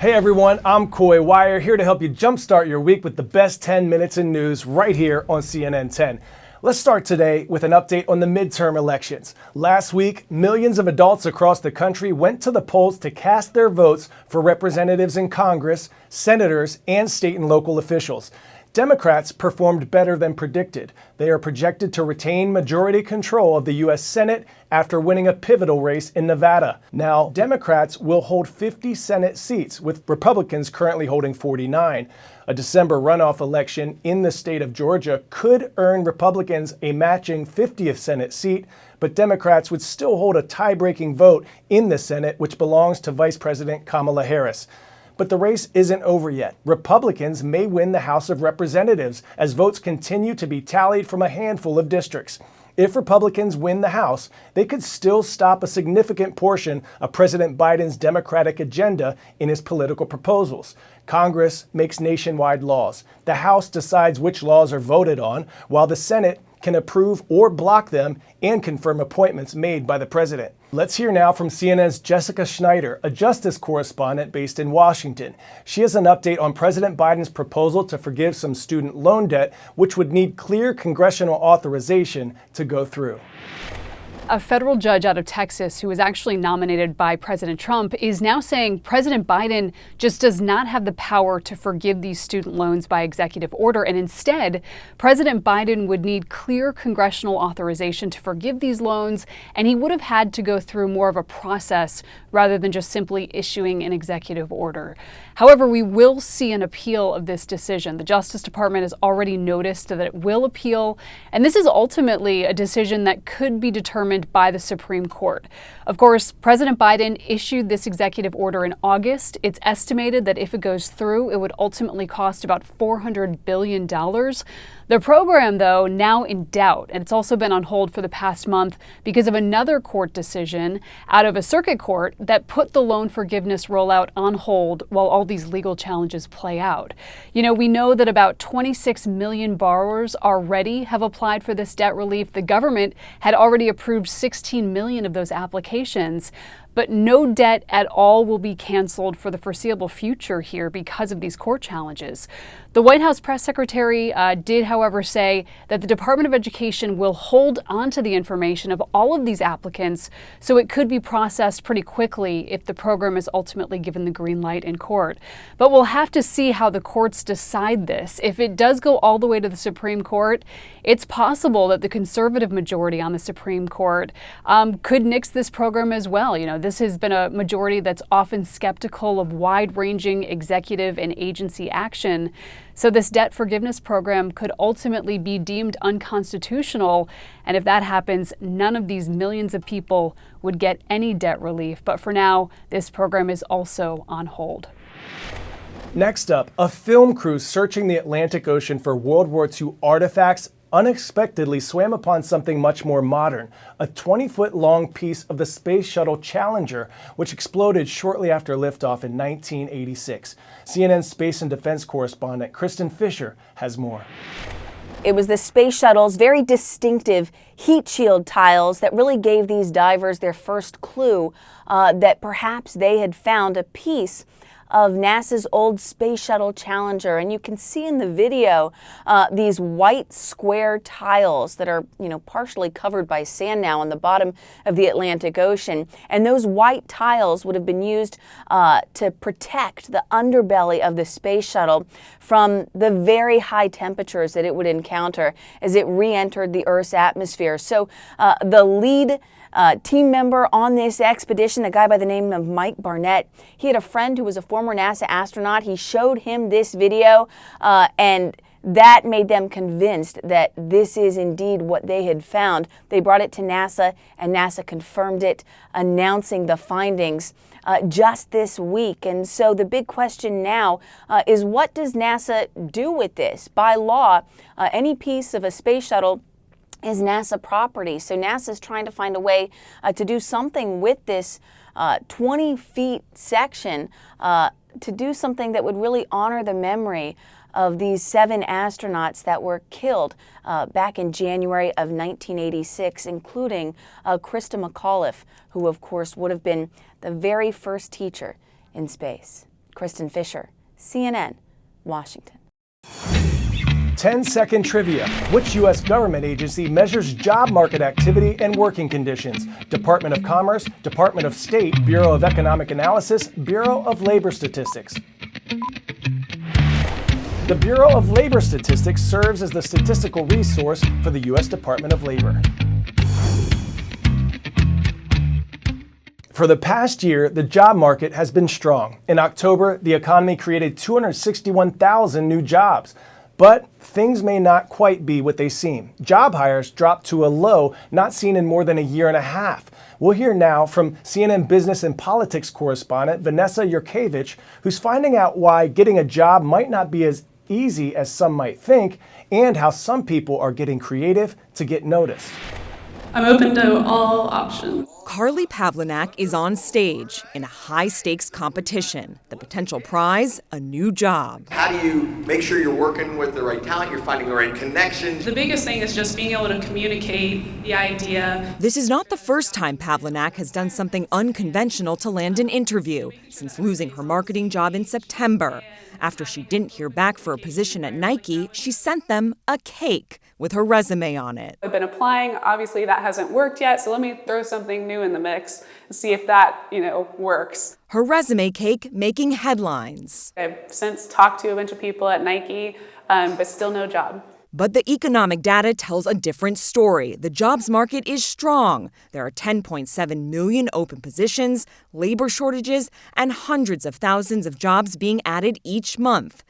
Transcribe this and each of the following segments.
Hey everyone, I'm Coy Wire, here to help you jumpstart your week with the best 10 minutes in news right here on CNN 10. Let's start today with an update on the midterm elections. Last week, millions of adults across the country went to the polls to cast their votes for representatives in Congress, senators, and state and local officials. Democrats performed better than predicted. They are projected to retain majority control of the U.S. Senate after winning a pivotal race in Nevada. Now, Democrats will hold 50 Senate seats, with Republicans currently holding 49. A December runoff election in the state of Georgia could earn Republicans a matching 50th Senate seat, but Democrats would still hold a tie-breaking vote in the Senate, which belongs to Vice President Kamala Harris. But the race isn't over yet. Republicans may win the House of Representatives as votes continue to be tallied from a handful of districts. If Republicans win the House, they could still stop a significant portion of President Biden's Democratic agenda in his political proposals. Congress makes nationwide laws. The House decides which laws are voted on, while the Senate can approve or block them and confirm appointments made by the president. Let's hear now from CNN's Jessica Schneider, a justice correspondent based in Washington. She has an update on President Biden's proposal to forgive some student loan debt, which would need clear congressional authorization to go through. A federal judge out of Texas who was actually nominated by President Trump is now saying President Biden just does not have the power to forgive these student loans by executive order. And instead, President Biden would need clear congressional authorization to forgive these loans. And he would have had to go through more of a process rather than just simply issuing an executive order. However, we will see an appeal of this decision. The Justice Department has already noticed that it will appeal. And this is ultimately a decision that could be determined by the Supreme Court. Of course, President Biden issued this executive order in August. It's estimated that if it goes through, it would ultimately cost about $400 billion. The program, though, now in doubt, and it's also been on hold for the past month because of another court decision out of a circuit court that put the loan forgiveness rollout on hold while all these legal challenges play out. You know, we know that about 26 million borrowers already have applied for this debt relief. The government had already approved 16 million of those applications. But no debt at all will be canceled for the foreseeable future here because of these court challenges. The White House press secretary did, however, say that the Department of Education will hold onto the information of all of these applicants so it could be processed pretty quickly if the program is ultimately given the green light in court. But we'll have to see how the courts decide this. If it does go all the way to the Supreme Court, it's possible that the conservative majority on the Supreme Court could nix this program as well. You know, this has been a majority that's often skeptical of wide-ranging executive and agency action. So this debt forgiveness program could ultimately be deemed unconstitutional. And if that happens, none of these millions of people would get any debt relief. But for now, this program is also on hold. Next up, a film crew searching the Atlantic Ocean for World War II artifacts unexpectedly swam upon something much more modern, a 20-foot-long piece of the Space Shuttle Challenger, which exploded shortly after liftoff in 1986. CNN space and defense correspondent Kristen Fisher has more. It was the space shuttle's very distinctive heat shield tiles that really gave these divers their first clue that perhaps they had found a piece of NASA's old Space Shuttle Challenger. And you can see in the video these white square tiles that are, partially covered by sand now on the bottom of the Atlantic Ocean. And those white tiles would have been used to protect the underbelly of the space shuttle from the very high temperatures that it would encounter as it re-entered the Earth's atmosphere. So the lead team member on this expedition, a guy by the name of Mike Barnett, he had a friend who was a former NASA astronaut. He showed him this video and that made them convinced that this is indeed what they had found. They brought it to NASA and NASA confirmed it, announcing the findings just this week. And so the big question now is, what does NASA do with this? By law, any piece of a space shuttle is NASA property. So NASA's trying to find a way to do something with this 20 feet section, to do something that would really honor the memory of these 7 astronauts that were killed back in January of 1986, including Krista McAuliffe, who of course would have been the very first teacher in space. Kristen Fisher, CNN, Washington. 10-second trivia. Which U.S. government agency measures job market activity and working conditions? Department of Commerce, Department of State, Bureau of Economic Analysis, Bureau of Labor Statistics. The Bureau of Labor Statistics serves as the statistical resource for the U.S. Department of Labor. For the past year, the job market has been strong. In October, the economy created 261,000 new jobs. But things may not quite be what they seem. Job hires dropped to a low not seen in more than a year and a half. We'll hear now from CNN business and politics correspondent Vanessa Yurkevich, who's finding out why getting a job might not be as easy as some might think, and how some people are getting creative to get noticed. I'm open to all options. Carly Pavlinac is on stage in a high-stakes competition. The potential prize, a new job. How do you make sure you're working with the right talent, you're finding the right connections? The biggest thing is just being able to communicate the idea. This is not the first time Pavlinac has done something unconventional to land an interview since losing her marketing job in September. After she didn't hear back for a position at Nike, she sent them a cake with her resume on it. I've been applying. Obviously, that hasn't worked yet, so let me throw something new in the mix and see if that, works. Her resume cake making headlines. I've since talked to a bunch of people at Nike, but still no job. But the economic data tells a different story. The jobs market is strong. There are 10.7 million open positions, labor shortages, and hundreds of thousands of jobs being added each month.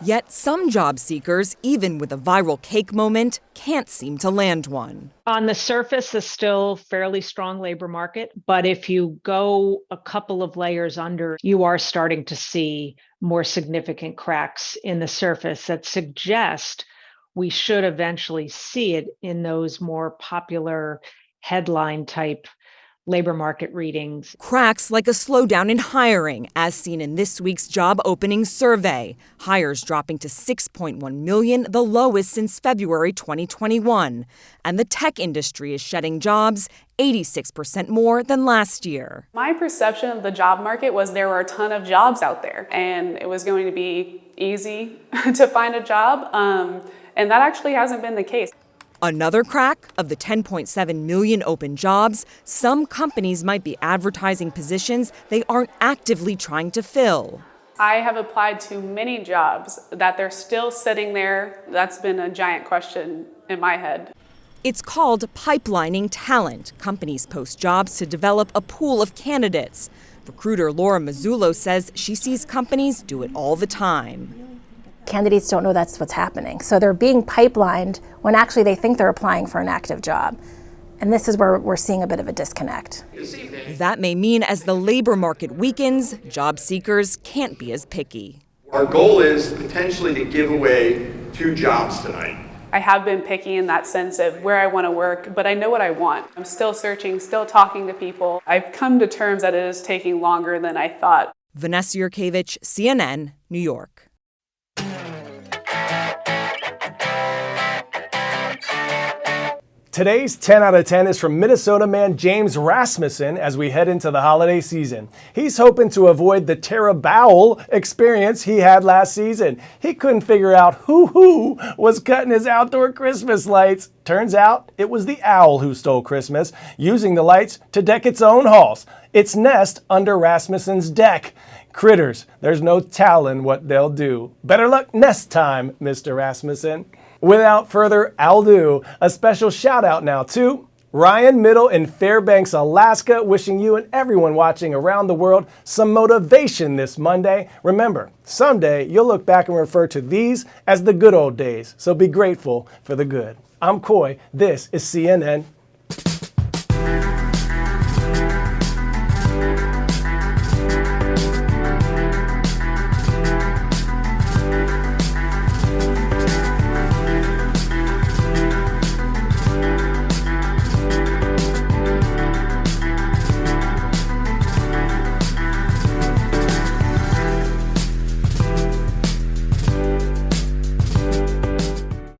Yet some job seekers, even with a viral cake moment, can't seem to land one. On the surface, a still fairly strong labor market, but if you go a couple of layers under, you are starting to see more significant cracks in the surface that suggest we should eventually see it in those more popular headline type labor market readings. Cracks like a slowdown in hiring, as seen in this week's job openings survey. Hires dropping to 6.1 million, the lowest since February 2021. And the tech industry is shedding jobs 86% more than last year. My perception of the job market was there were a ton of jobs out there, and it was going to be easy to find a job. And that actually hasn't been the case. Another crack of the 10.7 million open jobs, some companies might be advertising positions they aren't actively trying to fill. I have applied to many jobs that they're still sitting there. That's been a giant question in my head. It's called pipelining talent. Companies post jobs to develop a pool of candidates. Recruiter Laura Mazzullo says she sees companies do it all the time. Candidates don't know that's what's happening. So they're being pipelined when actually they think they're applying for an active job. And this is where we're seeing a bit of a disconnect. That may mean as the labor market weakens, job seekers can't be as picky. Our goal is potentially to give away 2 jobs tonight. I have been picky in that sense of where I want to work, but I know what I want. I'm still searching, still talking to people. I've come to terms that it is taking longer than I thought. Vanessa Yurkevich, CNN, New York. Today's 10 out of 10 is from Minnesota man James Rasmussen as we head into the holiday season. He's hoping to avoid the terrible experience he had last season. He couldn't figure out who was cutting his outdoor Christmas lights. Turns out it was the owl who stole Christmas, using the lights to deck its own halls, its nest under Rasmussen's deck. Critters, there's no telling what they'll do. Better luck next time, Mr. Rasmussen. Without further ado, a special shout out now to Ryan Middle in Fairbanks, Alaska, wishing you and everyone watching around the world some motivation this Monday. Remember, someday you'll look back and refer to these as the good old days, so be grateful for the good. I'm Coy, this is CNN